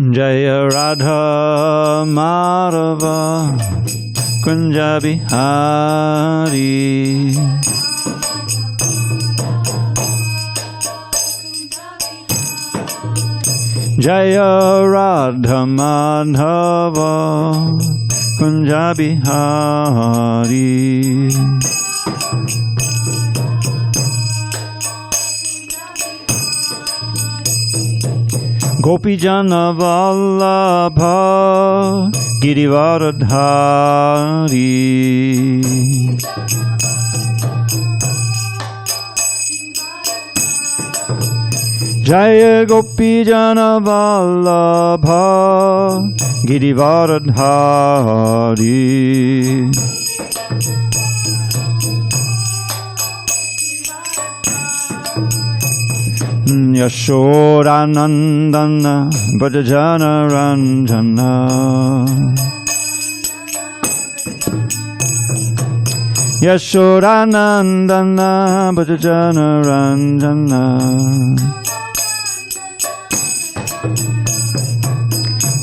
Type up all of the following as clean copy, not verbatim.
Jaya Radha Madhava Kunja Bihari. Jaya Radha Madhava Kunja Bihari. Gopi Jana Vallabha Girivaradhari. Jaya Gopi Jana Vallabha Girivaradhari. Yashodanandana Bhajana Ranjana. Yashodanandana Bhajana Ranjana.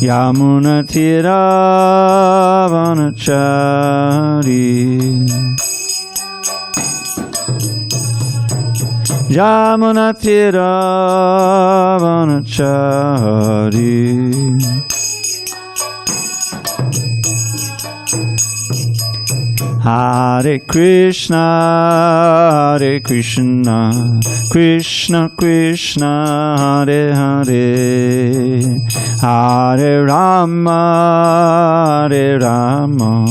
Yamuna Tira Vanachari. Yamuna Tira Vanachari. Hare Krishna, Hare Krishna, Krishna Krishna, Hare Hare, Hare Rama, Hare Rama,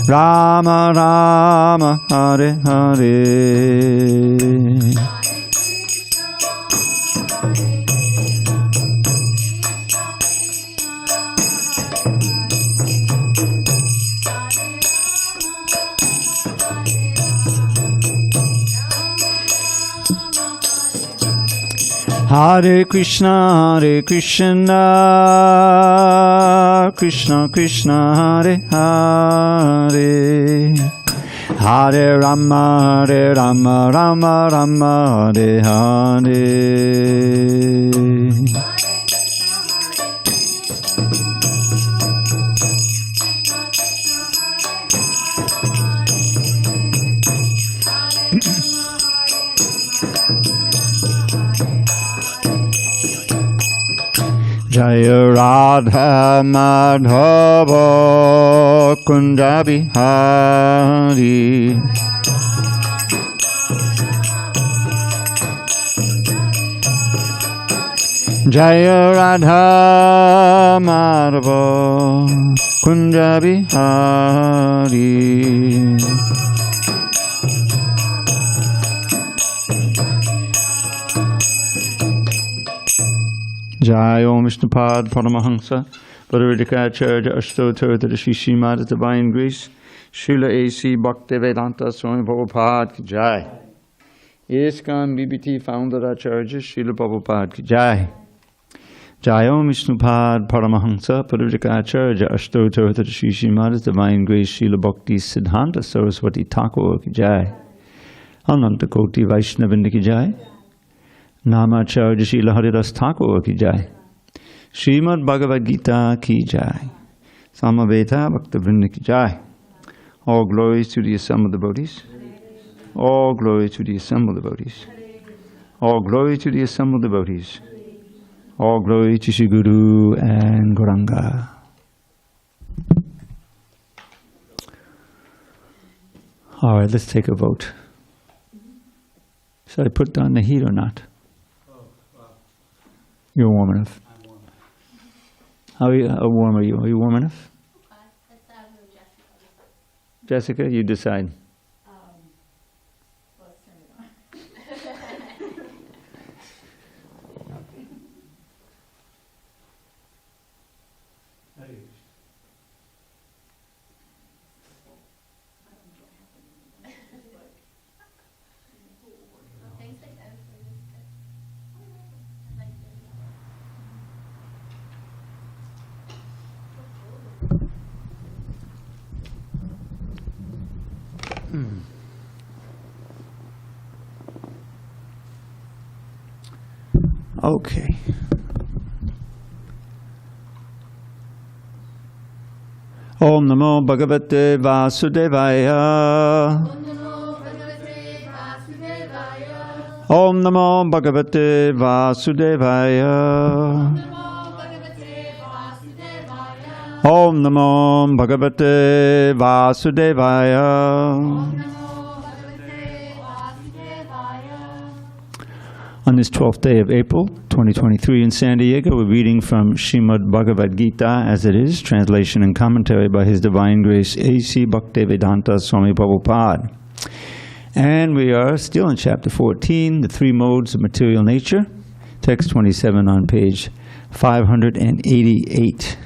Rama Rama, Hare Hare. Hare Krishna, Hare Krishna, Krishna Krishna, Hare Hare, Hare Rama, Hare Rama, Rama Rama, Hare Hare. Jaya Radha Madhava Kunja Bihari. Jaya Radha Madhava Kunja Bihari. Jai Om Vishnupad Paramahamsa Bhagavad-gita Ashtotar to the Srimad Divine Grace Srila A.C. Bhaktivedanta Swami Prabhupada ki Jai. ISKCON BBT Founder Acharya Srila Prabhupada ki Jai. Jai Om Vishnupad Paramahamsa Bhagavad-gita Ashtotar to the Srimad Divine Grace Srila Bhakti Siddhanta Saraswati Thakur ki Jai. Ananta Koti Vaishnavinda ki Jai. Namacharya Srila Haridas Thakur ki Jai. Srimad Bhagavad Gita ki Jai. Samaveta Bhaktivinoda ki Jai. All glories to the assembled devotees. All glory to the assembled devotees. All glory to the assembled devotees. All glory to Shri Guru and Gauranga. All right, let's take a vote. Should I put down the heat or not? You're warm enough. How warm are you? Are you warm enough? Jessica, you decide. Let's turn it on. Okay. Om Namo Bhagavate Vasudevaya. Om Namo Bhagavate Vasudevaya. Om Namo Bhagavate Vasudevaya. On this 12th day of April, 2023 in San Diego, we're reading from Srimad Bhagavad Gita as it is, translation and commentary by His Divine Grace A.C. Bhaktivedanta Swami Prabhupada. And we are still in chapter 14, the three modes of material nature, text 27 on page 588.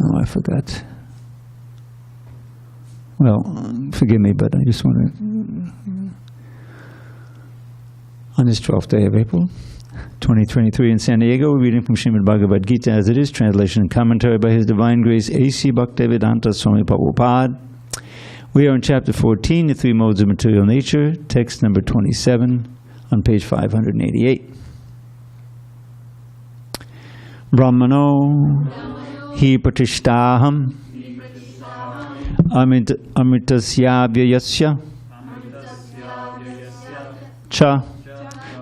Oh, I forgot. Well, forgive me, but I just want to... On this 12th day of April, 2023 in San Diego, we're reading from Srimad Bhagavad Gita as it is, translation and commentary by His Divine Grace A.C. Bhaktivedanta Swami Prabhupada. We are in chapter 14, the three modes of material nature, text number 27 on page 588. Brahmano hi pratishtaham amitasya vyayasya cha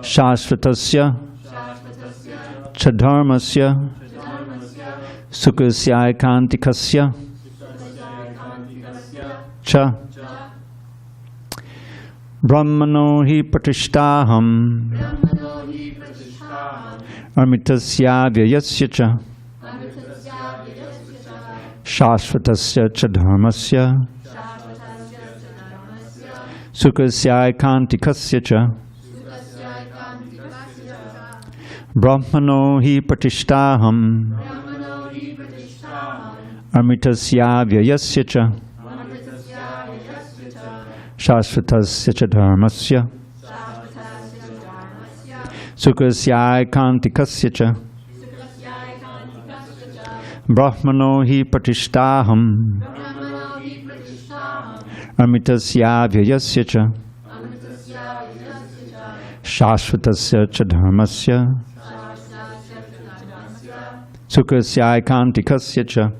Shashvatasya Chadharmasya Sukasya Kantikasya Cha Brahmano hi pratishtaham Amitasya vyayasya cha Shashvatasya Chadharmasya Sukasya Kantikasya cha Brahmano hi pratishtaham Amitasya vyayasya cha Shashvatasya cha dharmasya Sukasya kantikasya cha Brahmano hi pratishtaham Amitasya vyayasya cha Shashvatasya cha dharmasya Sukasya kantikasya cha.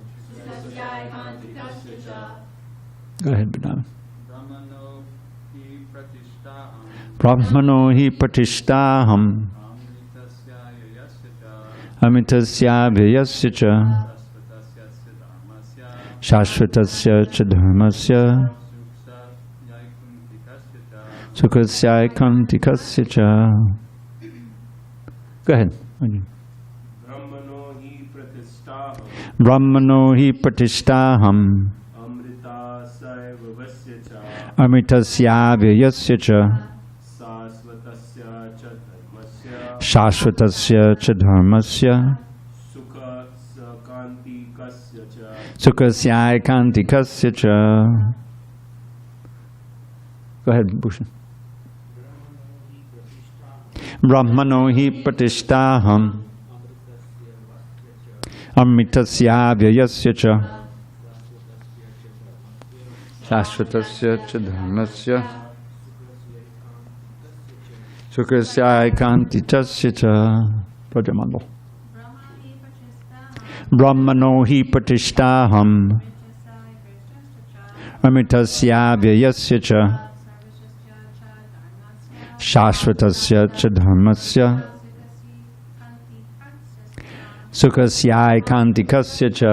Go ahead, Bidam. Brahmano hi pratishtaham Amitasya vyayasya cha Shashvatasya cha dharmasya Sukasya kantikasya cha. Go ahead. Brahmano hi pratishtaham Amitasya vyayasya cha Shashvatasya cha dharmasya Sukasya kantikasya cha. Go ahead, Bhushan. Brahmano hi pratishtaham Amitasya vyayasya cha Shashvatasya cha dharmasya Sukasya kantikasya cha. Prajamandal. Brahmano hi pratishtaham Amitasya vyayasya cha Shashvatasya cha dharmasya Sukasya kantikasya cha.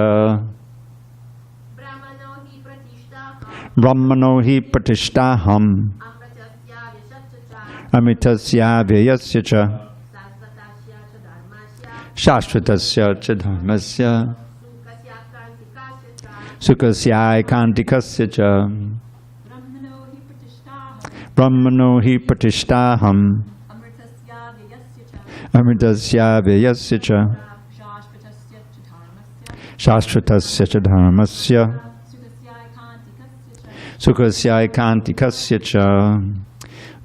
Brahmano hi pratishtaham Amitasya vyayasya cha Shashvatasya cha dharmasya Sukasya kantikasya cha. Brahmano hi pratishtaham Amitasya vyayasya cha Shashvatasya cha dharmasya Sukasya kantikasya cha.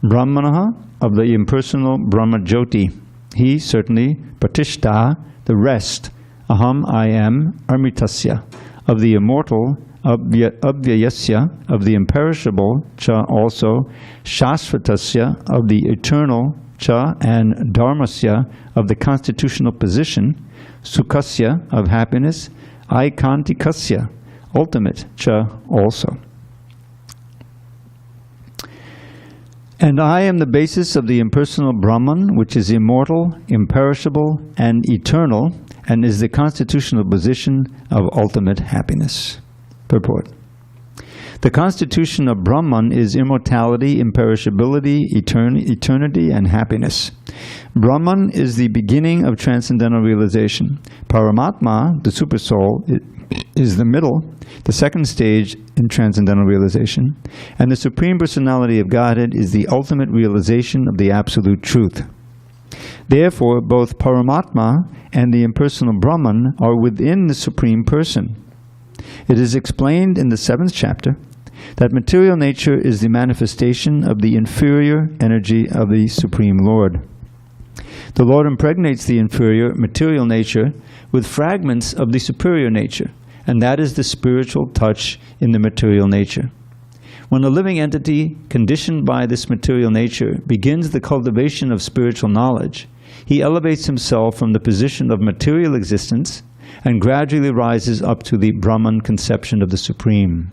Brahmana of the impersonal Brahma Jyoti. He certainly pratishta, the rest. Aham, I am, Amitasya, of the immortal, Abvyayasya, of the imperishable, cha also, Shashvatasya, of the eternal, cha, and dharmasya of the constitutional position, sukhasya of happiness, aikantikasya, ultimate cha also. And I am the basis of the impersonal Brahman, which is immortal, imperishable, and eternal, and is the constitutional position of ultimate happiness. Purport. The constitution of Brahman is immortality, imperishability, eternity, and happiness. Brahman is the beginning of transcendental realization. Paramātmā, the Supersoul, is the middle, the second stage in transcendental realization. And the Supreme Personality of Godhead is the ultimate realization of the Absolute Truth. Therefore, both Paramātmā and the impersonal Brahman are within the Supreme Person. It is explained in the 7th chapter that material nature is the manifestation of the inferior energy of the Supreme Lord. The Lord impregnates the inferior material nature with fragments of the superior nature, and that is the spiritual touch in the material nature. When a living entity, conditioned by this material nature, begins the cultivation of spiritual knowledge, he elevates himself from the position of material existence and gradually rises up to the Brahman conception of the Supreme.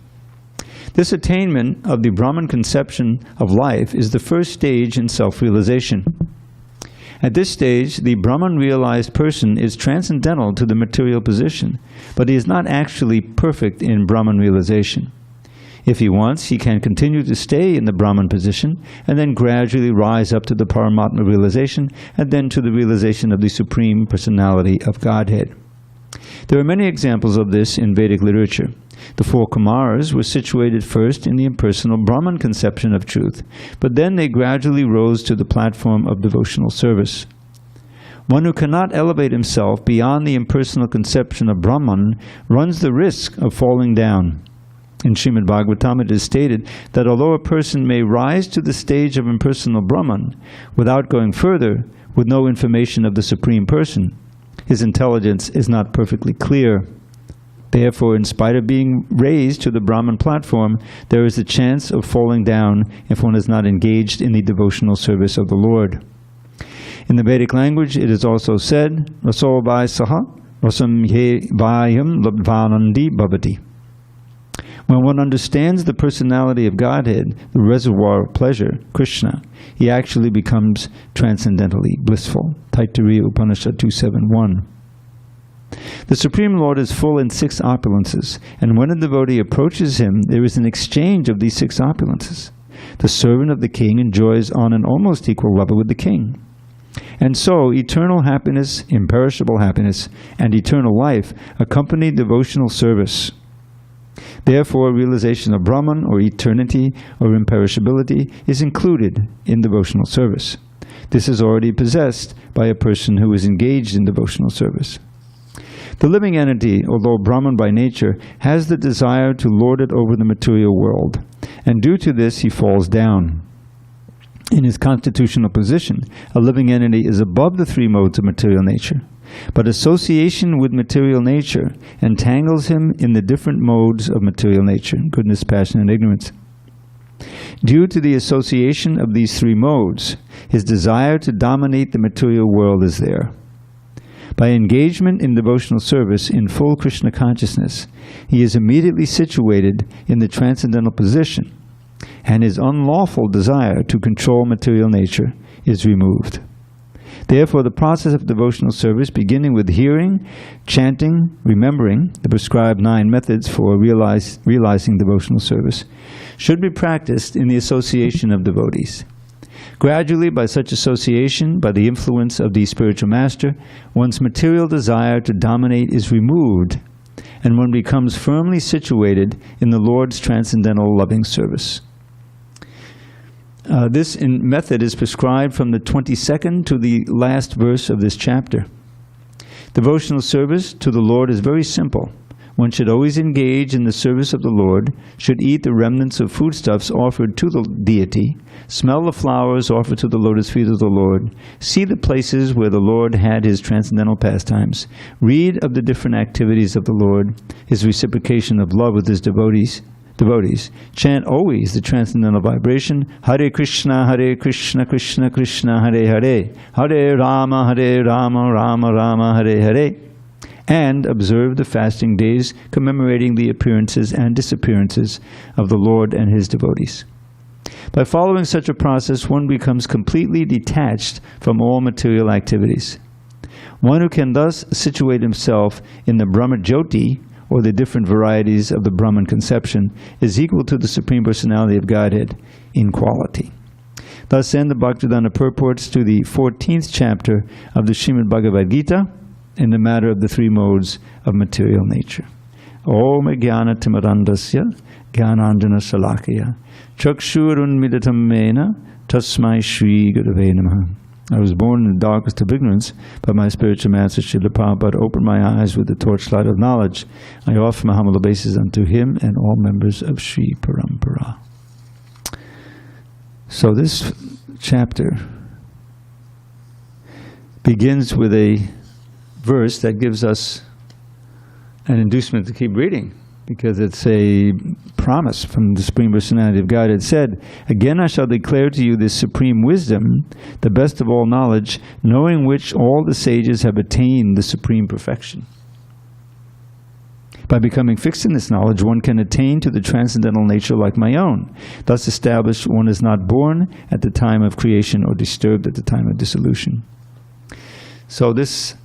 This attainment of the Brahman conception of life is the first stage in self-realization. At this stage, the Brahman-realized person is transcendental to the material position, but he is not actually perfect in Brahman realization. If he wants, he can continue to stay in the Brahman position and then gradually rise up to the Paramātmā realization and then to the realization of the Supreme Personality of Godhead. There are many examples of this in Vedic literature. The 4 Kumaras were situated first in the impersonal Brahman conception of truth, but then they gradually rose to the platform of devotional service. One who cannot elevate himself beyond the impersonal conception of Brahman runs the risk of falling down. In Srimad Bhagavatam it is stated that although a person may rise to the stage of impersonal Brahman without going further with no information of the Supreme Person, his intelligence is not perfectly clear. Therefore, in spite of being raised to the Brahman platform, there is a chance of falling down if one is not engaged in the devotional service of the Lord. In the Vedic language, it is also said, Raso vai saha, rasam ye vayam labdvanandi bhavati. When one understands the personality of Godhead, the reservoir of pleasure, Krishna, he actually becomes transcendentally blissful. Taittiriya Upanishad 271. The Supreme Lord is full in 6 opulences, and when a devotee approaches him, there is an exchange of these 6 opulences. The servant of the king enjoys on an almost equal level with the king. And so, eternal happiness, imperishable happiness, and eternal life accompany devotional service. Therefore, realization of Brahman, or eternity, or imperishability, is included in devotional service. This is already possessed by a person who is engaged in devotional service. The living entity, although Brahman by nature, has the desire to lord it over the material world, and due to this he falls down. In his constitutional position, a living entity is above the 3 modes of material nature, but association with material nature entangles him in the different modes of material nature, goodness, passion, and ignorance. Due to the association of these 3 modes, his desire to dominate the material world is there. By engagement in devotional service in full Krishna consciousness, he is immediately situated in the transcendental position, and his unlawful desire to control material nature is removed. Therefore, the process of devotional service, beginning with hearing, chanting, remembering, the prescribed 9 methods for realizing devotional service, should be practiced in the association of devotees. Gradually, by such association, by the influence of the spiritual master, one's material desire to dominate is removed, and one becomes firmly situated in the Lord's transcendental loving service. This method is prescribed from the 22nd to the last verse of this chapter. Devotional service to the Lord is very simple. One should always engage in the service of the Lord, should eat the remnants of foodstuffs offered to the deity, smell the flowers offered to the lotus feet of the Lord, see the places where the Lord had his transcendental pastimes, read of the different activities of the Lord, his reciprocation of love with his devotees, devotees chant always the transcendental vibration, Hare Krishna, Krishna Krishna, Hare Hare, Hare Rama, Rama Rama, Hare Hare, and observe the fasting days commemorating the appearances and disappearances of the Lord and His devotees. By following such a process, one becomes completely detached from all material activities. One who can thus situate himself in the Brahma Jyoti, or the different varieties of the Brahman conception, is equal to the Supreme Personality of Godhead in quality. Thus end the Bhaktivedanta purports to the 14th chapter of the Srimad Bhagavad Gita in the matter of the three modes of material nature. Om Jnana Timarandasya Jnananjana Salakaya Chakshurunmidatam Mena Tasmai Shri Gurave Namaha. I was born in the darkest of ignorance, but my spiritual master Srila Prabhupada opened my eyes with the torchlight of knowledge. I offer my humble obeisances unto him and all members of Sri Parampara. So this chapter begins with a verse that gives us an inducement to keep reading, because it's a promise from the Supreme Personality of God. It said, "Again I shall declare to you this supreme wisdom, the best of all knowledge, knowing which all the sages have attained the supreme perfection." By becoming fixed in this knowledge, one can attain to the transcendental nature like my own. Thus established, one is not born at the time of creation or disturbed at the time of dissolution. So this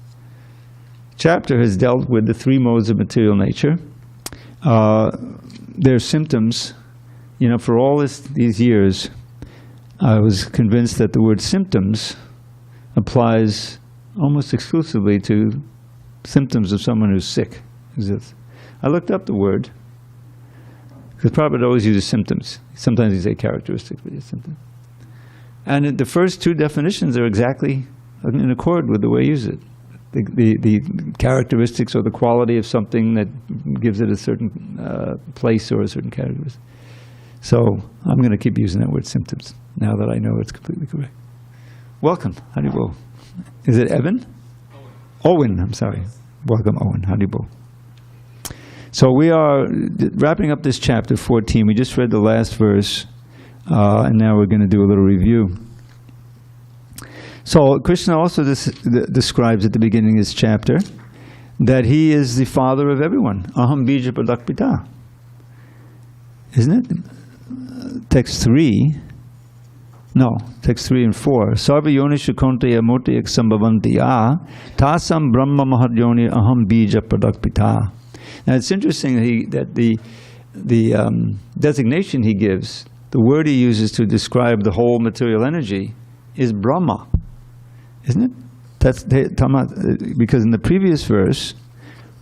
chapter has dealt with the three modes of material nature. Their symptoms, for all these years, I was convinced that the word symptoms applies almost exclusively to symptoms of someone who's sick. I looked up the word, because Prabhupada always uses symptoms. Sometimes he says characteristics, but it's symptoms. And the first two definitions are exactly in accord with the way he uses it. The characteristics or the quality of something that gives it a certain place or a certain characteristic. So I'm going to keep using that word symptoms now that I know it's completely correct. Welcome. Haribol. Is it Evan? Owen, I'm sorry. Welcome, Owen. Haribol. So we are wrapping up this chapter 14. We just read the last verse, and now we're going to do a little review. So Krishna also describes at the beginning of this chapter that he is the father of everyone. Aham bija pradakpita. Isn't it? Text 3 and 4. Sarva yoni shukonteya murtiyak sambhavantiya tasam brahma mahadyoni aham bija pradakpita. Now it's interesting that the designation he gives, the word he uses to describe the whole material energy, is Brahma. Isn't it? That's because in the previous verse,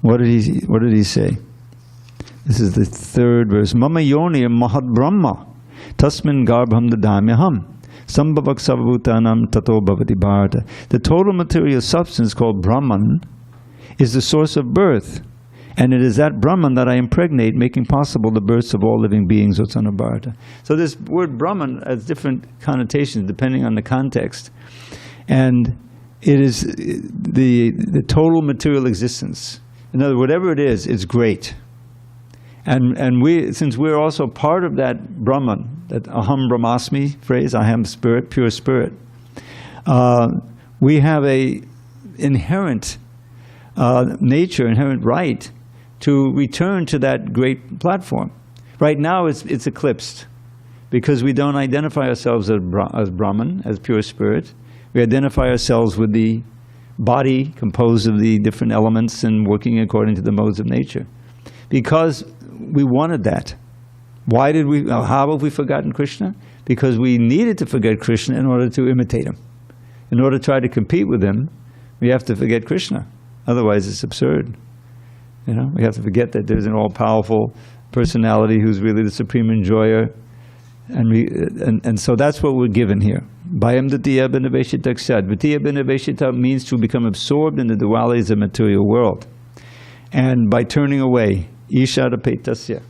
what did he say? This is the third verse. Mama yoni mahad brahma tasmin garbham dadamyaham sambhavak savabhutanam tato bhavati bharata. The total material substance called Brahman is the source of birth, and it is that Brahman that I impregnate, making possible the births of all living beings, O son of Bharata. So this word Brahman has different connotations depending on the context. And it is the total material existence. In other words, whatever it is, it's great. And we, since we're also part of that Brahman, that Aham Brahmasmi phrase, I am spirit, pure spirit, we have a inherent nature, inherent right to return to that great platform. Right now it's eclipsed because we don't identify ourselves as Brahman, as pure spirit. We identify ourselves with the body composed of the different elements and working according to the modes of nature. Because we wanted that. Why did we, how have we forgotten Krishna? Because we needed to forget Krishna in order to imitate him. In order to try to compete with him, we have to forget Krishna. Otherwise it's absurd. We have to forget that there's an all-powerful personality who's really the supreme enjoyer. And so that's what we're given here. Bhayam Ditiya Binaveshita Ksad. Vitiya Binaveshita means to become absorbed in the dualities of the material world. And by turning away, Ishara Petasya.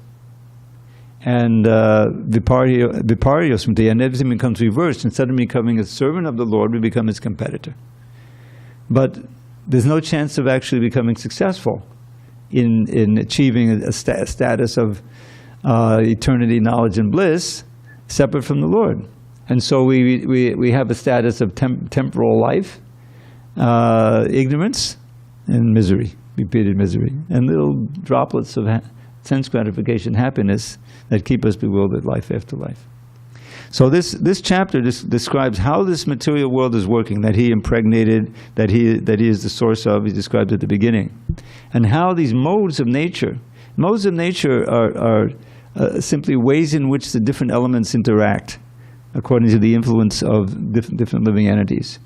And Viparyosmati, and everything becomes reversed. Instead of becoming a servant of the Lord, we become his competitor. But there's no chance of actually becoming successful in achieving a status of eternity, knowledge, and bliss, separate from the Lord. And so we have a status of temporal life, ignorance, and misery, repeated misery, and little droplets of sense gratification, happiness that keep us bewildered life after life. So this chapter describes how this material world is working, that he impregnated, that he is the source of, he described at the beginning. And how these modes of nature are simply ways in which the different elements interact according to the influence of different living entities.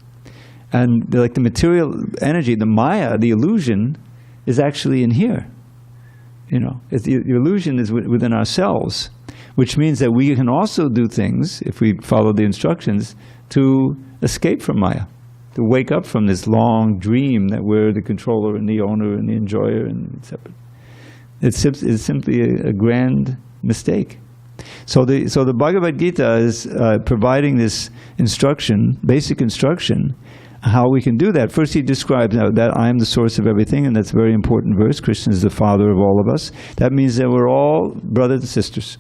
And like the material energy, the Maya, the illusion, is actually in here. You know, the illusion is within ourselves, which means that we can also do things, if we follow the instructions, to escape from Maya, to wake up from this long dream that we're the controller and the owner and the enjoyer and separate. It's simply a grand mistake. So the Bhagavad Gita is providing this instruction, basic instruction, how we can do that. First he describes that I am the source of everything, and that's a very important verse. Krishna is the father of all of us. That means that we're all brothers and sisters.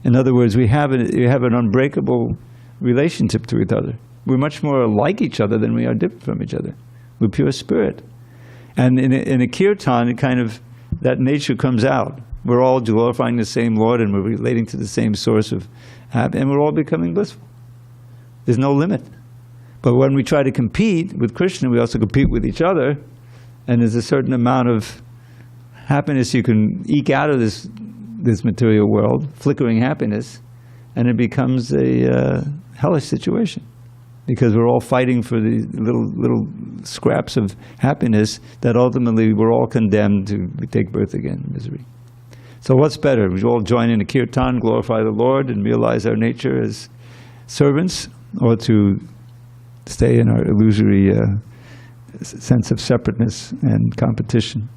In other words, we have an unbreakable relationship to each other. We're much more like each other than we are different from each other. We're pure spirit. And in a kirtan, that nature comes out. We're all glorifying the same Lord, and we're relating to the same source of happiness, and we're all becoming blissful. There's no limit. But when we try to compete with Krishna, we also compete with each other, and there's a certain amount of happiness you can eke out of this material world, flickering happiness, and it becomes a hellish situation, because we're all fighting for these little scraps of happiness that ultimately we're all condemned to take birth again in misery. So what's better? We all join in a kirtan, glorify the Lord, and realize our nature as servants, or to stay in our illusory sense of separateness and competition.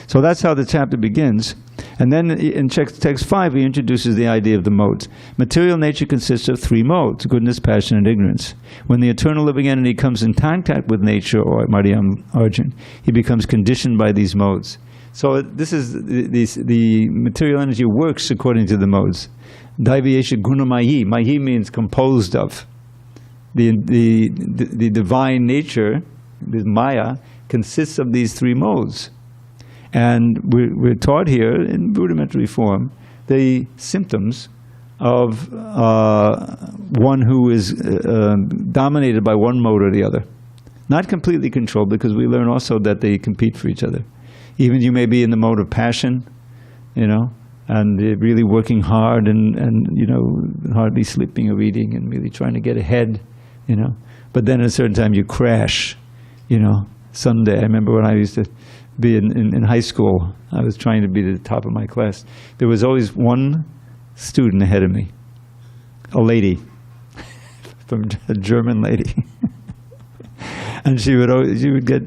So that's how the chapter begins. And then in text 5, he introduces the idea of the modes. Material nature consists of 3 modes: goodness, passion, and ignorance. When the eternal living entity comes in contact with nature, or Madhyam Arjun, he becomes conditioned by these modes. So this is the material energy works according to the modes. Daiviyesha gunamayi. Mahi means composed of. The divine nature, the Maya, consists of these 3 modes. And we're taught here in rudimentary form the symptoms of one who is dominated by one mode or the other. Not completely controlled, because we learn also that they compete for each other. Even you may be in the mode of passion, and really working hard and hardly sleeping or eating and really trying to get ahead, But then at a certain time you crash, Someday, I remember when I used to be in high school, I was trying to be the top of my class. There was always one student ahead of me, a lady, a German lady. And she would get,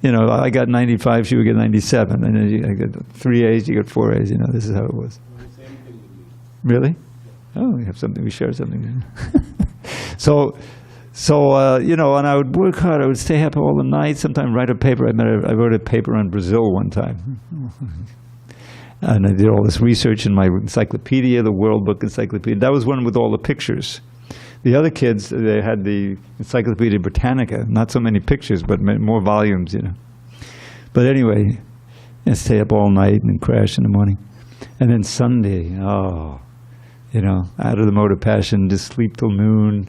I got 95, she would get 97. And then I got 3 A's, you got 4 A's, this is how it was. Really? Oh, we share something. And I would work hard. I would stay up all the night, sometimes write a paper. I wrote a paper on Brazil one time. And I did all this research in my encyclopedia, the World Book Encyclopedia. That was one with all the pictures. The other kids, they had the Encyclopedia Britannica, not so many pictures, but more volumes, But anyway, I stay up all night and crash in the morning. And then Sunday, out of the mode of passion, just sleep till noon,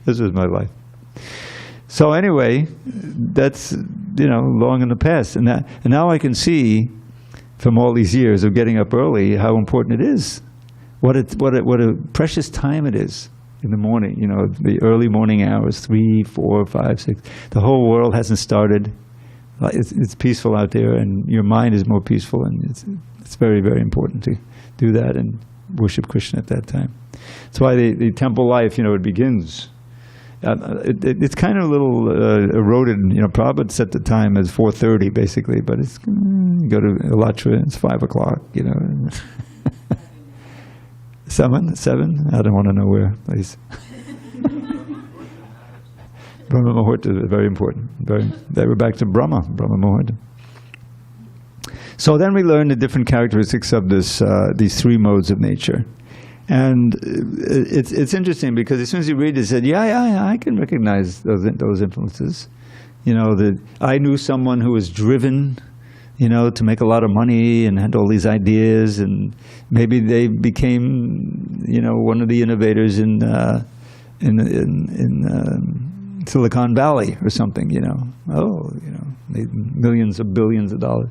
This was my life. So anyway, that's, long in the past. And now I can see, from all these years of getting up early, how important it is. What a precious time it is in the morning, the early morning hours, 3, 4, 5, 6. The whole world hasn't started. It's peaceful out there, and your mind is more peaceful, and it's very, very important to do that and worship Krishna at that time. That's why the temple life, it begins. It's kind of a little eroded. Prabhupada set the time as 4:30 basically, but it's you go to Alatra, it's 5 o'clock. 7? I don't want to know where, please. Brahma Muhurta is very important. We're back to Brahma Muhurta. So then we learn the different characteristics of these three modes of nature. And it's interesting because as soon as you read it, it said, yeah, I can recognize those influences. You know, I knew someone who was driven, you know, to make a lot of money and had all these ideas, and maybe they became, you know, one of the innovators in Silicon Valley or something, you know. Oh, you know, made millions of billions of dollars.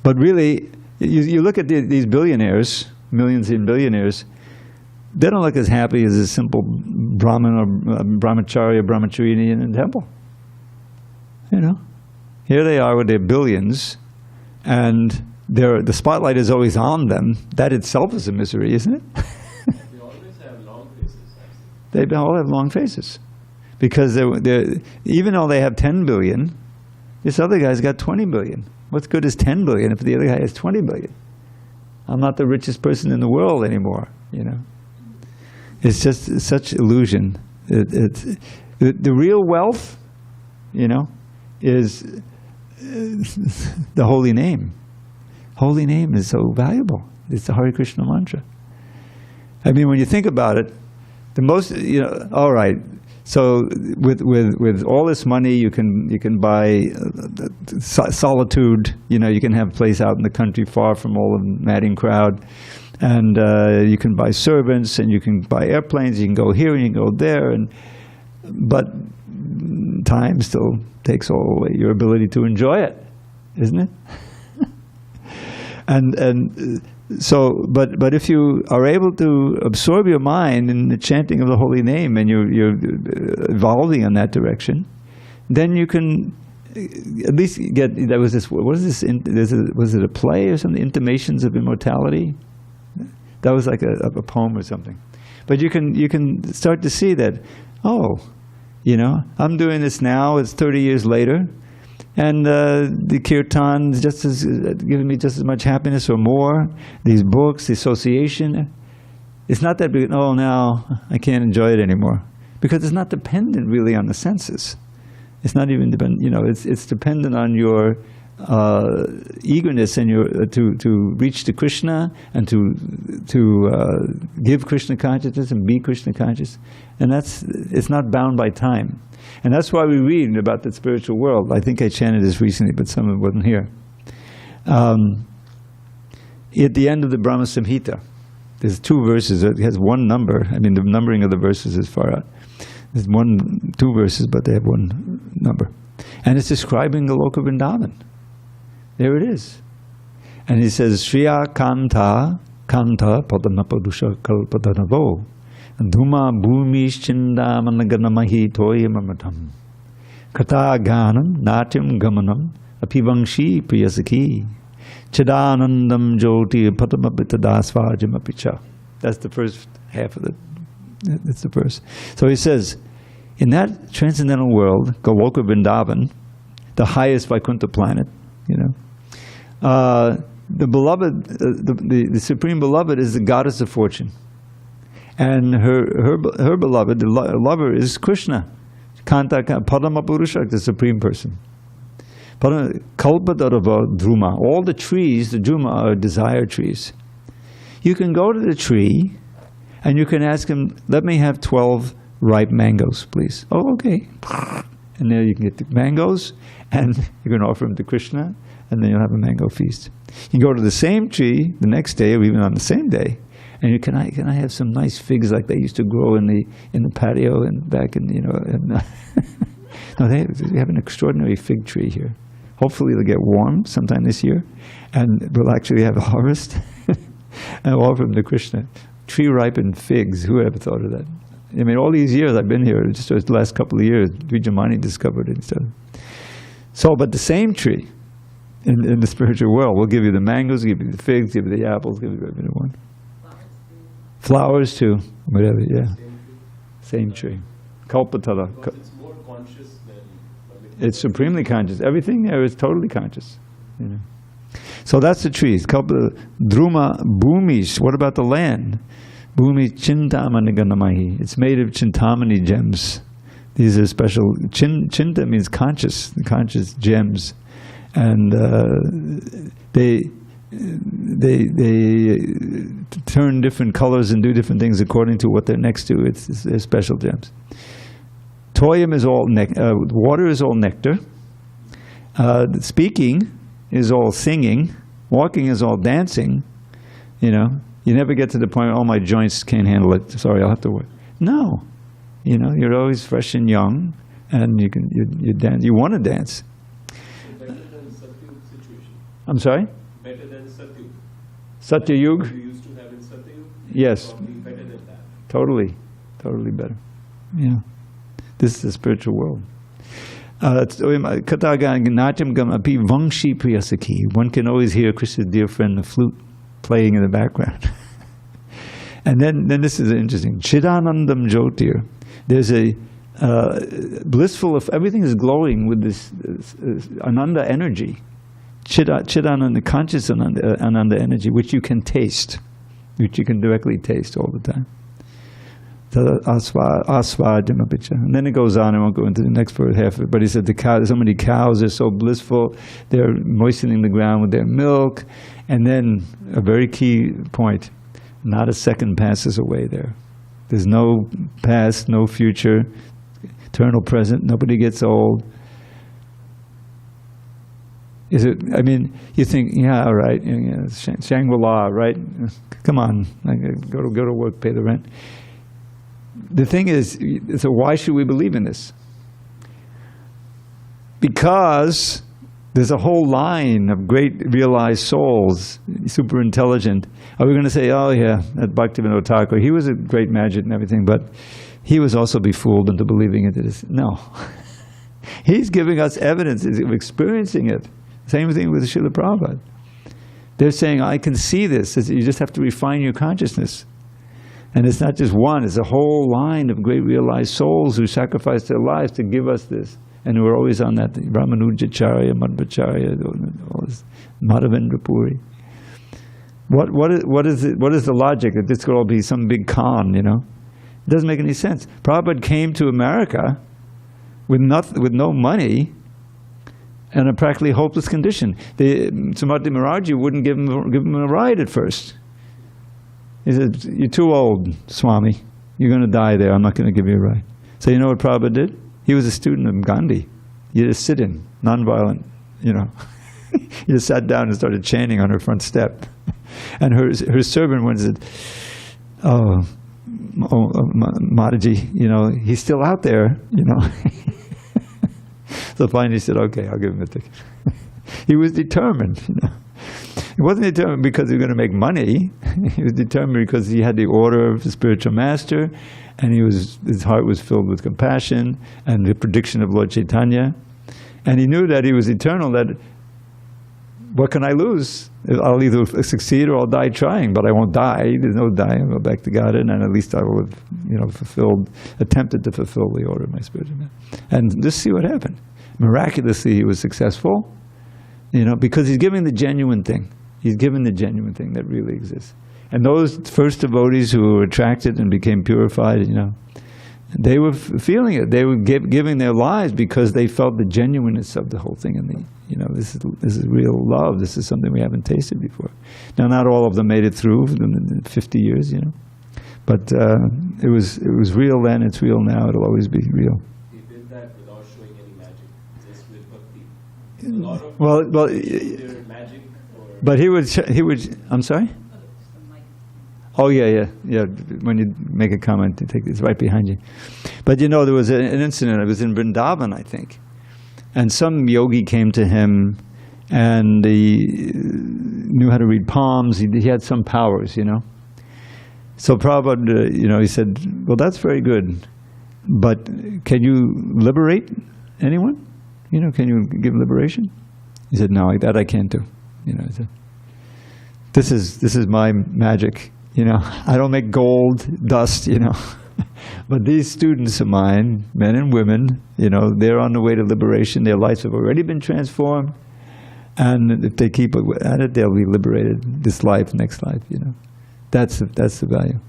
But really, you look at these billionaires, millions and billionaires, they don't look as happy as a simple Brahman or brahmachari or brahmacharini in a temple. You know, here they are with their billions, and the spotlight is always on them. That itself is a misery, isn't it? They always have long faces, actually. They all have long faces. Because even though they have 10 billion, this other guy's got 20 billion. What's good is 10 billion if the other guy has 20 billion? I'm not the richest person in the world anymore, you know. It's just such illusion. The real wealth, you know, is the holy name. Holy name is so valuable. It's the Hare Krishna mantra. I mean, when you think about it, the most, you know, all right, so with all this money, you can buy solitude. You know, you can have a place out in the country, far from all the madding crowd, and you can buy servants, and you can buy airplanes. You can go here and you can go there, but time still takes all away your ability to enjoy it, isn't it? So, but if you are able to absorb your mind in the chanting of the holy name, and you're evolving in that direction, then you can at least get. There was this. What is this? Was it a play or something? Intimations of Immortality. That was like a poem or something. But you can start to see that. Oh, you know, I'm doing this now. It's 30 years later. And the kirtan is giving me just as much happiness or more. These books, the association, it's not that big. Oh, now I can't enjoy it anymore, because it's not dependent really on the senses. It's not even dependent. You know, it's dependent on your eagerness and your to reach to Krishna and to give Krishna consciousness and be Krishna conscious, and it's not bound by time. And that's why we read about the spiritual world. I think I chanted this recently, but someone wasn't here. At the end of the Brahma Samhita, there's 2 verses. It has one number. I mean, the numbering of the verses is far out. There's 2 verses, but they have one number. And it's describing the Loka Vrindavan. There it is. And he says, Shriya Kanta Padanapadusha Kalpadanavo Dhuma Bhumish Chindamanaganamahi Toyamamatam Kata Ganam Natyam Gamanam Apivangshi Priyasaki Chidanandam Joti Patamapitadasvajam Apicha. That's the first half of it. That's the verse. So he says, in that transcendental world, Goloka Vrindavan, the highest Vaikuntha planet, you know, the beloved, the Supreme Beloved is the goddess of fortune. And her beloved, the lover, is Krishna. Kanta Paramātmā, the Supreme Person. Kalpadarava Druma. All the trees, the Druma, are desire trees. You can go to the tree and you can ask him, let me have 12 ripe mangoes, please. Oh, okay. And there you can get the mangoes, and you can offer them to Krishna, and then you'll have a mango feast. You can go to the same tree the next day, or even on the same day, and you can I have some nice figs like they used to grow in the patio and back in, you know. And, no, they have an extraordinary fig tree here. Hopefully it'll get warm sometime this year, and we'll actually have a harvest, and we'll offer them to Krishna. Tree ripened figs. Who would have thought of that? I mean, all these years I've been here, just the last couple of years, Vijayamani discovered it and stuff. So, but the same tree in the spiritual world will give you the mangoes, give you the figs, give you the apples, give you everything you want. Flowers too, whatever, yeah. Same tree. Kalpatara. Because it's more conscious than... It's supremely conscious. Everything there is totally conscious. You know. So that's the trees. Druma Bhumish. What about the land? Bhumi Chintamani. It's made of Chintamani gems. These are special. Chinta means conscious, the conscious gems. And they turn different colors and do different things according to what they're next to. They're special gems. Toyam is all water is all nectar. Speaking is all singing. Walking is all dancing. You know, you never get to the point, oh, my joints can't handle it. Sorry, I'll have to work. No, you know, you're always fresh and young, and you dance. You want to dance. Better than Satyug situation. I'm sorry? Better than Satyug. Satyug? You used to have in Satyug? Yes. Probably better than that. Totally. Totally better. Yeah. This is the spiritual world. One can always hear Krishna's dear friend, the flute, playing in the background. And then this is interesting. Chidanandam Jyotir. There's a blissful, if everything is glowing with this Ananda energy. Chidananda, conscious Ananda energy, which you can taste, which you can directly taste all the time. And then it goes on, I won't go into the next half of it, but he said so many cows are so blissful, they're moistening the ground with their milk. And then a very key point, not a second passes away there. There's no past, no future, eternal present, nobody gets old. Is it, I mean, you think, yeah, all right, Shangri-La, right? Come on, go to work, pay the rent. The thing is, so why should we believe in this? Because there's a whole line of great realized souls, super intelligent. Are we going to say, oh yeah, that Bhaktivinoda Thakur, he was a great magician and everything, but he was also befooled into believing into this? No. He's giving us evidence of experiencing it. Same thing with Srila Prabhupada. They're saying, I can see this. You just have to refine your consciousness. And it's not just one, it's a whole line of great realized souls who sacrificed their lives to give us this. And we're always on that, Ramanujacharya, Madhvacharya, Madhavendra Puri. What is the logic that this could all be some big con, you know? It doesn't make any sense. Prabhupada came to America with no money and a practically hopeless condition. Samadhi Maharaji wouldn't give him a ride at first. He said, you're too old, Swami. You're going to die there. I'm not going to give you a ride. So you know what Prabhupada did? He was a student of Gandhi. You just sit in, nonviolent, you know. He just sat down and started chanting on her front step. And her servant went and said, oh Mataji, you know, he's still out there, you know. So finally he said, okay, I'll give him a ticket. He was determined, you know. He wasn't determined because he was going to make money. He was determined because he had the order of the spiritual master, and his heart was filled with compassion and the prediction of Lord Chaitanya. And he knew that he was eternal, that what can I lose? I'll either succeed or I'll die trying, but I won't die. There's no dying. I'll go back to Godhead, and at least I will have, you know, attempted to fulfill the order of my spiritual master. And just see what happened. Miraculously, he was successful, you know, because he's giving the genuine thing. He's given the genuine thing that really exists. And those first devotees who were attracted and became purified, you know, they were feeling it. They were giving their lives because they felt the genuineness of the whole thing. And you know, this is real love. This is something we haven't tasted before. Now, not all of them made it through in 50 years, you know, but it was real then. It's real now. It'll always be real. He did that without showing any magic, just with bhakti. A lot of well, their magic. But he would. I'm sorry. Oh yeah. When you make a comment, it's right behind you. But you know, there was an incident. It was in Vrindavan, I think, and some yogi came to him, and he knew how to read palms. He had some powers, you know. So Prabhupada, you know, he said, "Well, that's very good, but can you liberate anyone? You know, can you give liberation?" He said, "No, that I can't do." You know, he said, "This is my magic. You know, I don't make gold dust, you know." But these students of mine, men and women, you know, they're on the way to liberation. Their lives have already been transformed. And if they keep at it, they'll be liberated this life, next life, you know. That's the value.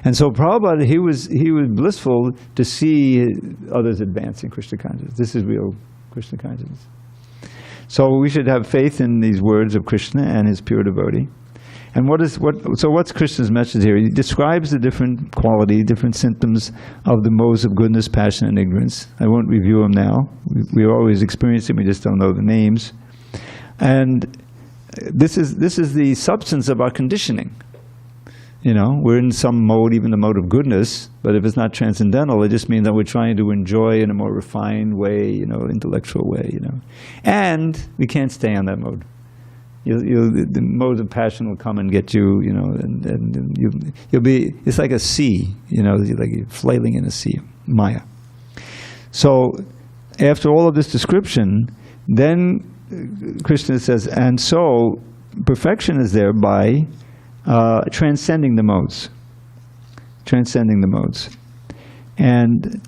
And so Prabhupada, he was blissful to see others advance in Krishna consciousness. This is real Krishna consciousness. So we should have faith in these words of Krishna and his pure devotee. And what's Krishna's message here? He describes the different quality, different symptoms of the modes of goodness, passion, and ignorance. I won't review them now. We're always experiencing, we just don't know the names. And this is the substance of our conditioning. You know, we're in some mode, even the mode of goodness, but if it's not transcendental, it just means that we're trying to enjoy in a more refined way, you know, intellectual way, you know. And we can't stay on that mode. The modes of passion will come and get you, you know, and you'll be, it's like a sea, you know, like you're flailing in a sea, Maya. So, after all of this description, then Krishna says, and so, perfection is there by transcending the modes. Transcending the modes. And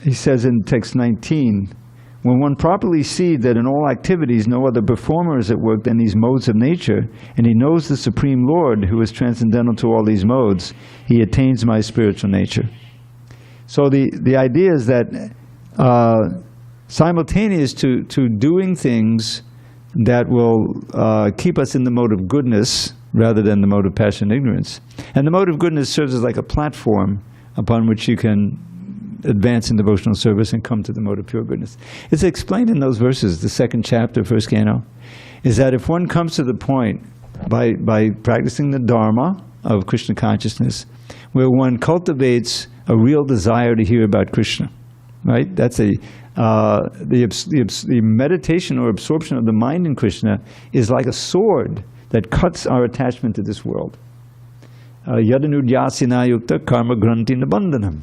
he says in text 19, when one properly sees that in all activities no other performer is at work than these modes of nature, and he knows the Supreme Lord who is transcendental to all these modes, he attains my spiritual nature. So the idea is that simultaneous to doing things that will keep us in the mode of goodness rather than the mode of passion and ignorance. And the mode of goodness serves as like a platform upon which you can advance in devotional service and come to the mode of pure goodness. It's explained in those verses, the second chapter, first canto, is that if one comes to the point by practicing the Dharma of Krishna consciousness, where one cultivates a real desire to hear about Krishna, right? That's the meditation or absorption of the mind in Krishna is like a sword that cuts our attachment to this world. Yadanudyasina yukta karma granti nabandhanam.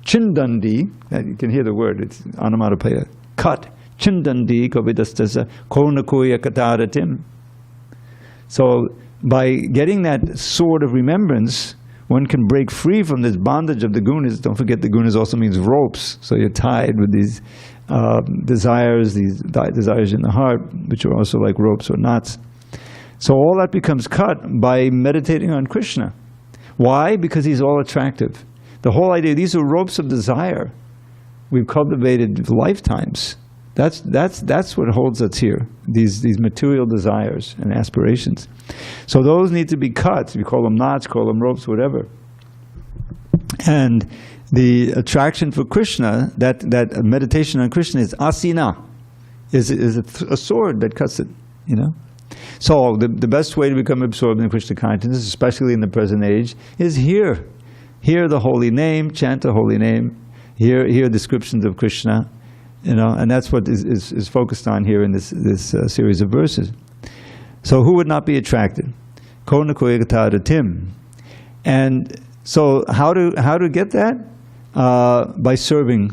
Chindandi, you can hear the word, it's onomatopoeia. Cut. Chindandi kavidastasa konakoya kataratim. So by getting that sword of remembrance, one can break free from this bondage of the gunas. Don't forget the gunas also means ropes. So you're tied with these desires in the heart, which are also like ropes or knots. So all that becomes cut by meditating on Krishna. Why? Because he's all attractive. The whole idea, these are ropes of desire we've cultivated lifetimes. That's what holds us here, these material desires and aspirations. So those need to be cut. We call them knots, call them ropes, whatever. And the attraction for Krishna, that meditation on Krishna is asina, is a sword that cuts it, you know. So the best way to become absorbed in Krishna consciousness, especially in the present age, is hear the holy name, chant the holy name, hear descriptions of Krishna, you know, and that's what is focused on here in this series of verses. So who would not be attracted? Kona koyagata tim. And so how to get that? By serving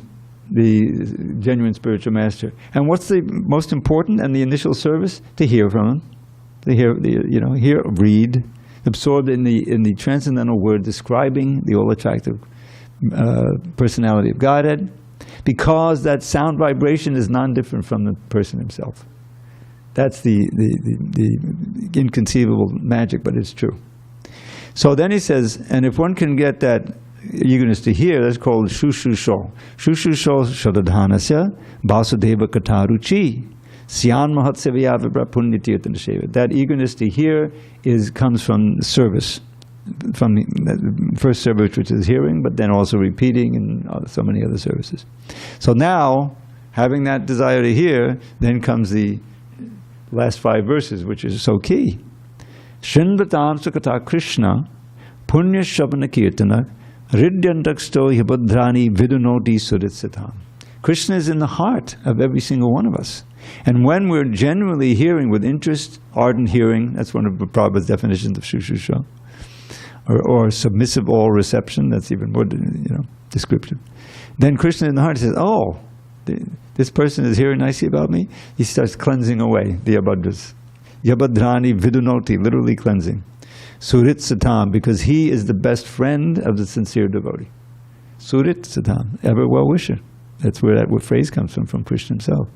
the genuine spiritual master. And what's the most important and the initial service? To hear from him. To hear, read, absorbed in the transcendental word describing the all-attractive personality of Godhead, because that sound vibration is non-different from the person himself. That's the inconceivable magic, but it's true. So then he says, and if one can get that eagerness to hear, that's called shushusho. Shushusho shodadhanasya vasudeva kataruchi. Syan mahatsevya vibra punyatirtanasheva. That eagerness to hear comes from service, from the first service, which is hearing, but then also repeating and so many other services. So now, having that desire to hear, then comes the last 5 verses, which is so key. Shinvatam sukata Krishna punya shabana kirtana ridyantaksto yabhadrani vidunoti suritsatam. Krishna is in the heart of every single one of us. And when we're genuinely hearing with interest, ardent hearing, that's one of Prabhupada's definitions of shushusha, or submissive all reception, that's even more descriptive. Then Krishna in the heart says, oh, this person is hearing nicely about me. He starts cleansing away the abhadras. Yabhadrani vidunoti, literally cleansing. Surit satam, because he is the best friend of the sincere devotee. Surit satam, ever well-wisher. That's where that phrase comes from Krishna himself.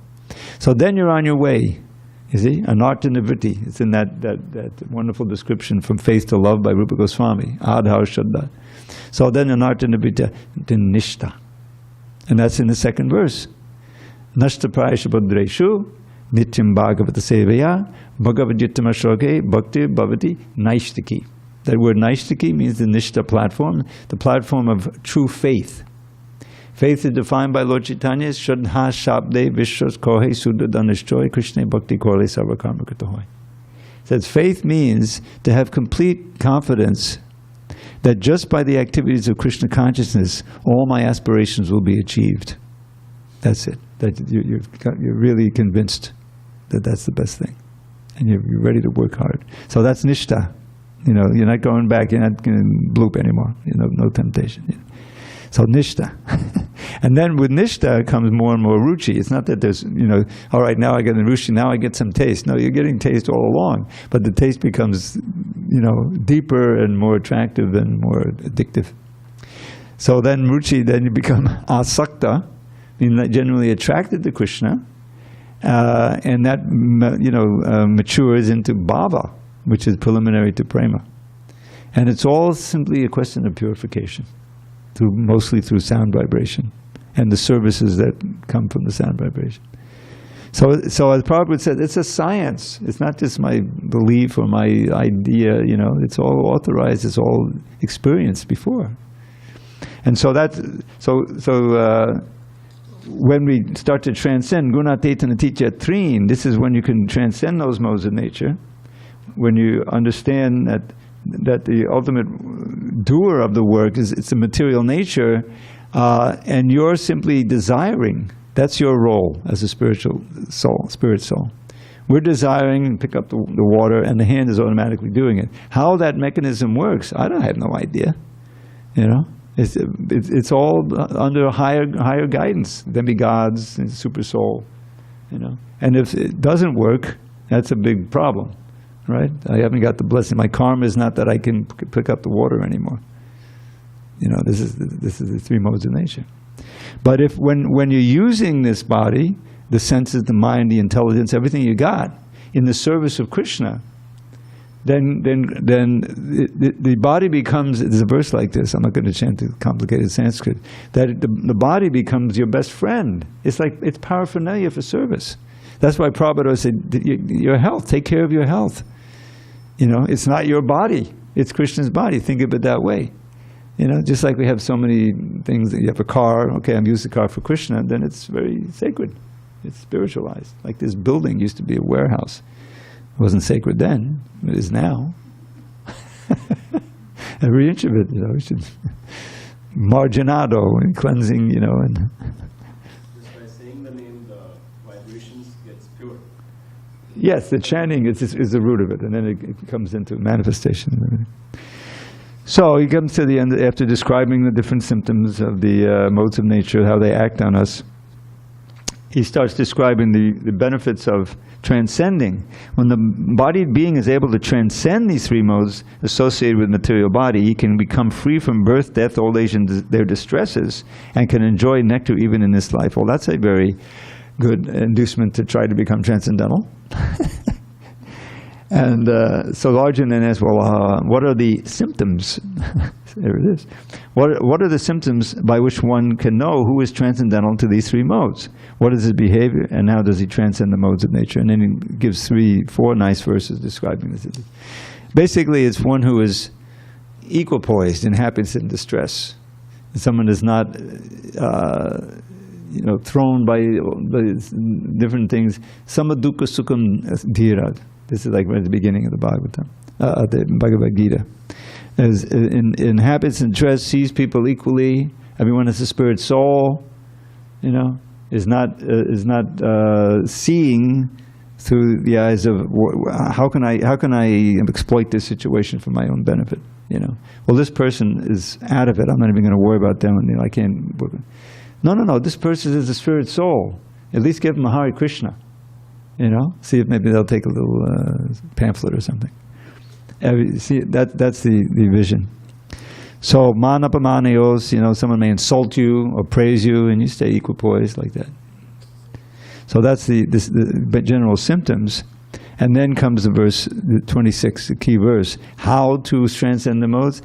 So then you're on your way, you see? Anartha nivritti. It's in that wonderful description from Faith to Love by Rupa Goswami. Adhar Shraddha. So then anartha nivritta, then nishta. And that's in the second verse. Nashta prayasha badreshu, Nityam Bhagavata Sevaya, Bhagavadgita Mashloke, Bhakti Bhavati Naishtaki. That word Naishtaki means the Nishta platform, the platform of true faith. Faith is defined by Lord Chaitanya as Shraddha Shabde Vishwas Kohe Sudha Danishchoy Krishna Bhakti Kole Sarvakarma Kritahoy. Says faith means to have complete confidence that just by the activities of Krishna consciousness, all my aspirations will be achieved. That's it. That you're really convinced that that's the best thing. And you're ready to work hard. So that's Nishta. You know, you're not going back, you're not going to bloop anymore. You know, no temptation. You know. So Nishta. And then with Nishta comes more and more Ruchi. It's not that there's, you know, all right, now I get the Ruchi, now I get some taste. No, you're getting taste all along. But the taste becomes, you know, deeper and more attractive and more addictive. So then Ruchi, then you become Asakta, meaning generally attracted to Krishna. And that, you know, matures into Bhava, which is preliminary to Prema. And it's all simply a question of purification. Mostly through sound vibration and the services that come from the sound vibration. So as Prabhupada said, it's a science. It's not just my belief or my idea, you know, it's all authorized, it's all experienced before. And so when we start to transcend Gunateta Natitya Treen, this is when you can transcend those modes of nature, when you understand that the ultimate doer of the work is it's a material nature, and you're simply desiring. That's your role as a spiritual soul, spirit soul. We're desiring to pick up the water, and the hand is automatically doing it. How that mechanism works, I have no idea. You know, it's all under higher guidance. Demigods and Supersoul. You know, and if it doesn't work, that's a big problem. Right? I haven't got the blessing. My karma is not that I can pick up the water anymore. You know, this is the three modes of nature. But if when you're using this body, the senses, the mind, the intelligence, everything you got, in the service of Krishna, then the body becomes, there's a verse like this, I'm not going to chant the complicated Sanskrit, that the body becomes your best friend. It's like, it's paraphernalia for service. That's why Prabhupada said, your health, take care of your health. You know, it's not your body, it's Krishna's body. Think of it that way. You know, just like we have so many things, that you have a car, okay, I'm using the car for Krishna, then it's very sacred. It's spiritualized. Like this building used to be a warehouse. It wasn't sacred then, it is now. Every inch of it, you know, we should marginado and cleansing, you know, and just by saying the name, the vibrations gets pure. yes, the chanting is the root of it, and then it comes into manifestation and everything. So he comes to the end, after describing the different symptoms of the modes of nature, how they act on us, he starts describing the benefits of transcending. When the embodied being is able to transcend these three modes associated with material body, he can become free from birth, death, old age, and their distresses, and can enjoy nectar even in this life. Well, that's a very good inducement to try to become transcendental. And so Arjuna then asks, well, what are the symptoms? There it is. What are the symptoms by which one can know who is transcendental to these three modes? What is his behavior, and how does he transcend the modes of nature? And then he gives 4 nice verses describing this. Basically, it's one who is equipoised in happiness and distress. Someone is not thrown by different things. Samadukha sukham dhirad. This is like right at the beginning of the Bhagavad Gita. As in happiness and distress, sees people equally. Everyone is a spirit soul. You know, is not seeing through the eyes of how can I exploit this situation for my own benefit. You know, well, this person is out of it. I'm not even going to worry about them. And I can't. No. This person is a spirit soul. At least give them a Hare Krishna. You know, see if maybe they'll take a little pamphlet or something. See, that's the vision. So manapamanayos, you know, someone may insult you or praise you, and you stay equipoised like that. So that's the general symptoms. And then comes the verse 26, the key verse. How to transcend the modes?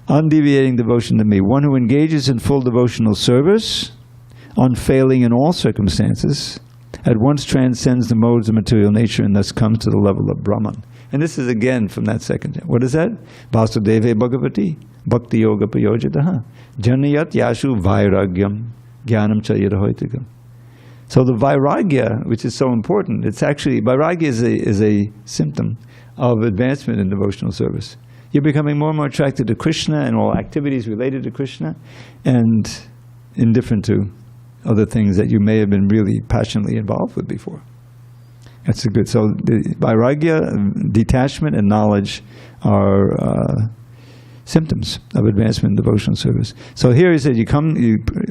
Undeviating devotion to me. One who engages in full devotional service, unfailing in all circumstances, at once transcends the modes of material nature and thus comes to the level of Brahman. And this is again from that second. What is that? Vasudeve Bhagavati Bhakti Yoga Payojitaha Janayat Yashu Vairagyam Jnanam Chayirahoitikam. So the Vairagya, which is so important, it's actually, Vairagya is a symptom of advancement in devotional service. You're becoming more and more attracted to Krishna and all activities related to Krishna, and indifferent to other things that you may have been really passionately involved with before. That's a good. So the Vairagya, detachment, and knowledge are symptoms of advancement in devotional service. So here he said,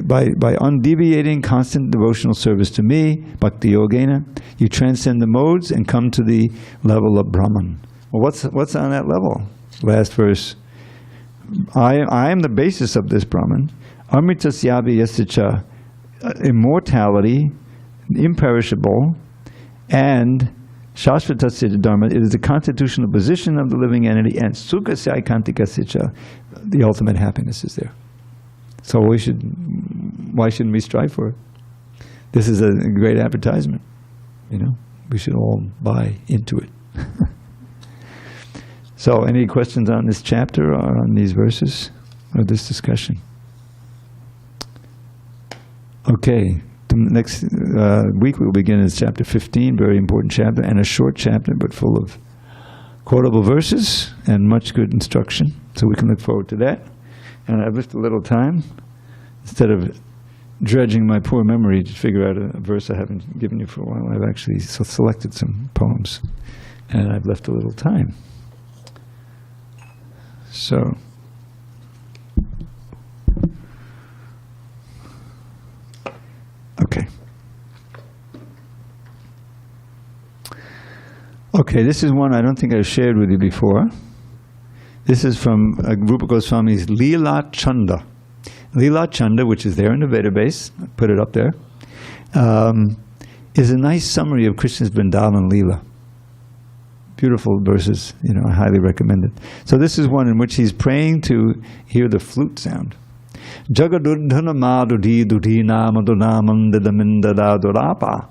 by undeviating constant devotional service to me, bhakti yogena, you transcend the modes and come to the level of Brahman. Well, what's on that level? Last verse. I am the basis of this Brahman. Amritasyavi yasicha, immortality, imperishable, and Shashvatasya Dharma, it is the constitutional position of the living entity, and Sukha Saikantika Sicha, the ultimate happiness is there. So why shouldn't we strive for it? This is a great advertisement. You know, we should all buy into it. So any questions on this chapter or on these verses or this discussion? Okay. The next week we'll begin in chapter 15, very important chapter, and a short chapter, but full of quotable verses and much good instruction. So we can look forward to that. And I've left a little time, instead of dredging my poor memory to figure out a verse I haven't given you for a while, I've actually selected some poems, and I've left a little time. So, Okay, this is one I don't think I've shared with you before. This is from Rupa Goswami's Leela Chanda. Leela Chanda, which is there in the database, I put it up there, is a nice summary of Krishna's Vrindavan Leela. Beautiful verses, you know, I highly recommend it. So this is one in which he's praying to hear the flute sound. Jagadudhana madhudi dudhina madhunamam didamindadadurapa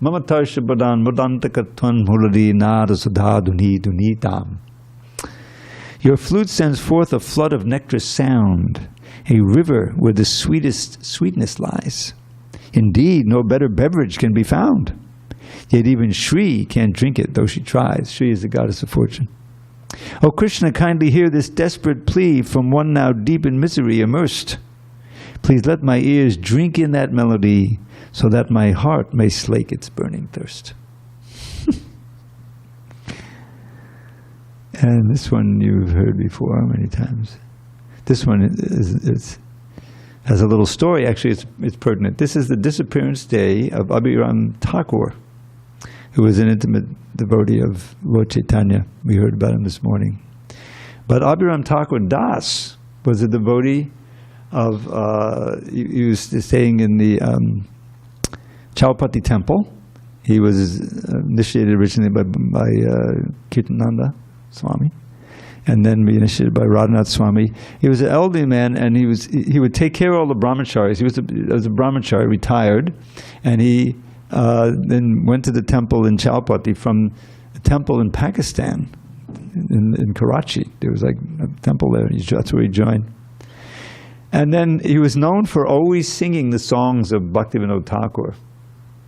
mamatarsha badan mudantakatvan muladi nadasudha duni dunitam. Your flute sends forth a flood of nectar sound, a river where the sweetest sweetness lies. Indeed, no better beverage can be found. Yet even Shri can't drink it, though she tries. Shri is the goddess of fortune. O Krishna, kindly hear this desperate plea from one now deep in misery immersed. Please let my ears drink in that melody, so that my heart may slake its burning thirst. And this one you've heard before many times. This one has a little story. Actually, it's pertinent. This is the disappearance day of Abhiram Thakur, who was an intimate devotee of Lord Chaitanya. We heard about him this morning. But Abhiram Thakur Das was a devotee of, he was staying in the Chaupati temple. He was initiated originally by Kirtananda Swami, and then initiated by Radhanath Swami. He was an elderly man, and he would take care of all the brahmacharis. He was a brahmachari, retired, and he then went to the temple in Chaupati from a temple in Pakistan, in Karachi. There was like a temple there. That's where he joined. And then he was known for always singing the songs of Bhaktivinoda Thakur.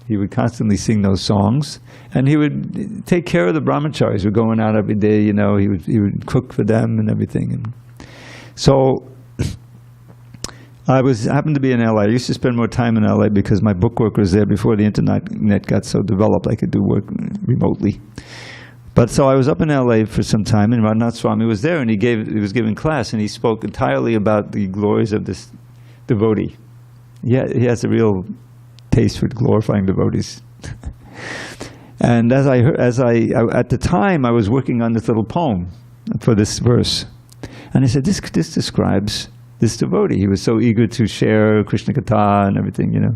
He would constantly sing those songs, and he would take care of the brahmacharis who were going out every day. You know, he would cook for them and everything. And so I happened to be in LA. I used to spend more time in LA because my bookwork was there before the internet got so developed I could do work remotely. But so I was up in LA for some time, and Radhanath Swami was there, and he was giving class, and he spoke entirely about the glories of this devotee. Yeah, he has a real taste for glorifying devotees. And at the time I was working on this little poem for this verse, and he said, this describes this devotee. He was so eager to share Krishna Katha and everything, you know.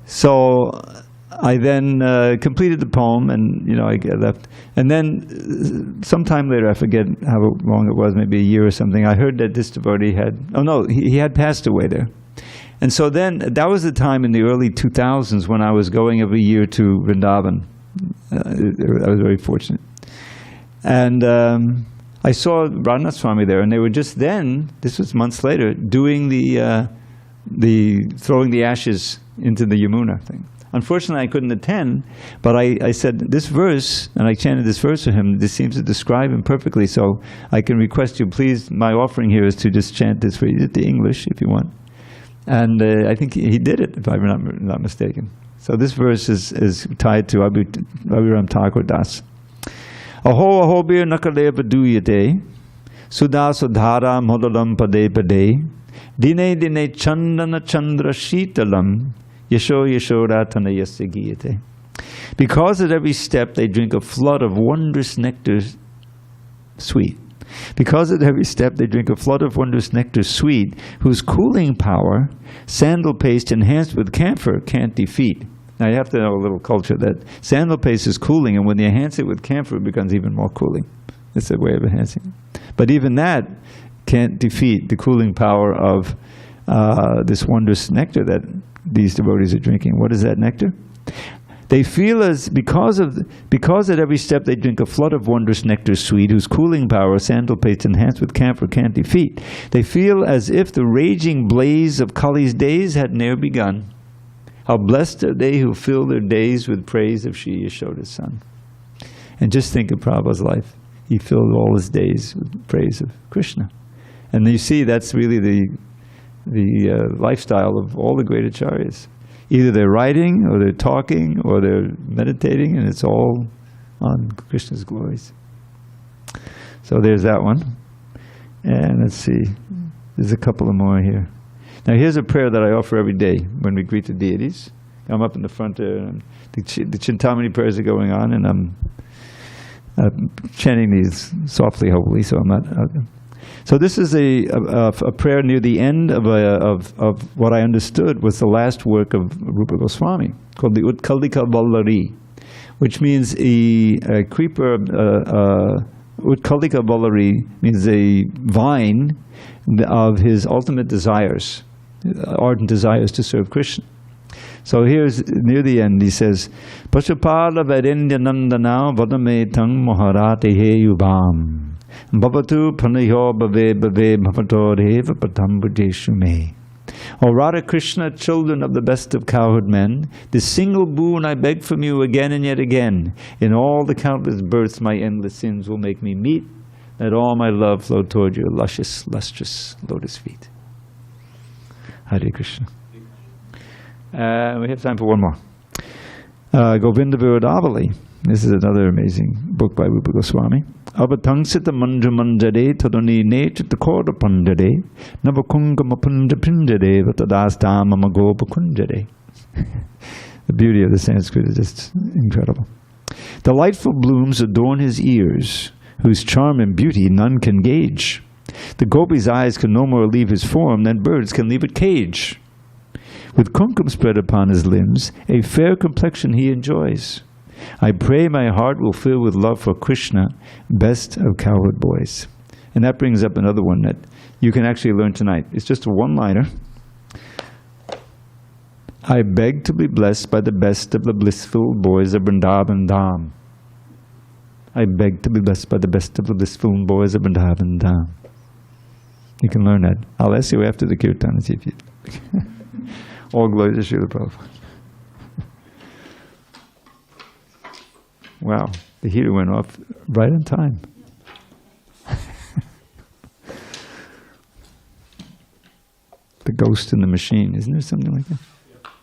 So I then completed the poem, and you know, I left. And then sometime later, I forget how long it was, maybe a year or something, I heard that this devotee he had passed away there. And so then, that was the time in the early 2000s when I was going every year to Vrindavan. I was very fortunate. And I saw Radhanath Swami there, and they were just then, this was months later, doing the throwing the ashes into the Yamuna thing. Unfortunately, I couldn't attend, but I said this verse, and I chanted this verse for him. This seems to describe him perfectly, so I can request you, please, my offering here is to just chant this for you, the English, if you want. And I think he did it, if I'm not mistaken. So this verse is tied to Abhiram Thakur Das. Aho aho bir nakaleva duyate, sudha sudhara modalam pade pade, dine dine chandana chandra shitalam, yasho yashoda tanayasya giyate. Because at every step they drink a flood of wondrous nectar sweet. Because at every step they drink a flood of wondrous nectar sweet, whose cooling power, sandal paste enhanced with camphor can't defeat. Now you have to know a little culture that sandal paste is cooling, and when you enhance it with camphor, it becomes even more cooling. It's a way of enhancing it. But even that can't defeat the cooling power of this wondrous nectar that these devotees are drinking. What is that nectar? They feel as, because at every step they drink a flood of wondrous nectar sweet, whose cooling power, sandal paste enhanced with camphor can't defeat. They feel as if the raging blaze of Kali's days had ne'er begun. How blessed are they who fill their days with praise of Shri Yashoda's son. And just think of Prabhupada's life. He filled all his days with praise of Krishna. And you see, that's really the lifestyle of all the great acharyas. Either they're writing, or they're talking, or they're meditating, and it's all on Krishna's glories. So there's that one. And let's see, there's a couple of more here. Now here's a prayer that I offer every day when we greet the deities. I'm up in the front there, and the Chintamani prayers are going on, and I'm chanting these softly, hopefully, so I'm not... So this is a prayer near the end of what I understood was the last work of Rupa Goswami, called the Utkalika Vallari, which means a creeper. Utkalika Vallari means a vine of his ultimate desires, ardent desires to serve Krishna. So here's near the end. He says, "Pashupala Vedendya Nandana Vadame Tang Moharate He Yubam." Bhavatu pranayho bhave bhave bhavatoreva patambujeshu me. O Radha Krishna, children of the best of cowherd men, this single boon I beg from you again and yet again. In all the countless births my endless sins will make me meet. Let all my love flow toward your luscious, lustrous lotus feet. Hare Krishna. We have time for one more. Govinda Virodavali. This is another amazing book by Rupa Goswami. Avatangsita manja manjade tadani ne chitakoda pandade navakunga mapunda pindade vatadastama magopa kunjade. The beauty of the Sanskrit is just incredible. Delightful blooms adorn his ears, whose charm and beauty none can gauge. The gopi's eyes can no more leave his form than birds can leave a cage. With kumkum spread upon his limbs, a fair complexion he enjoys. I pray my heart will fill with love for Krishna, best of cowherd boys. And that brings up another one that you can actually learn tonight. It's just a one-liner. I beg to be blessed by the best of the blissful boys of Vrindavan Dham. I beg to be blessed by the best of the blissful boys of Vrindavan Dham. You can learn that. I'll ask you after the kirtan and see if you... All glory to Srila Prabhupada. Wow, the heater went off right on time. The ghost in the machine, isn't there something like that?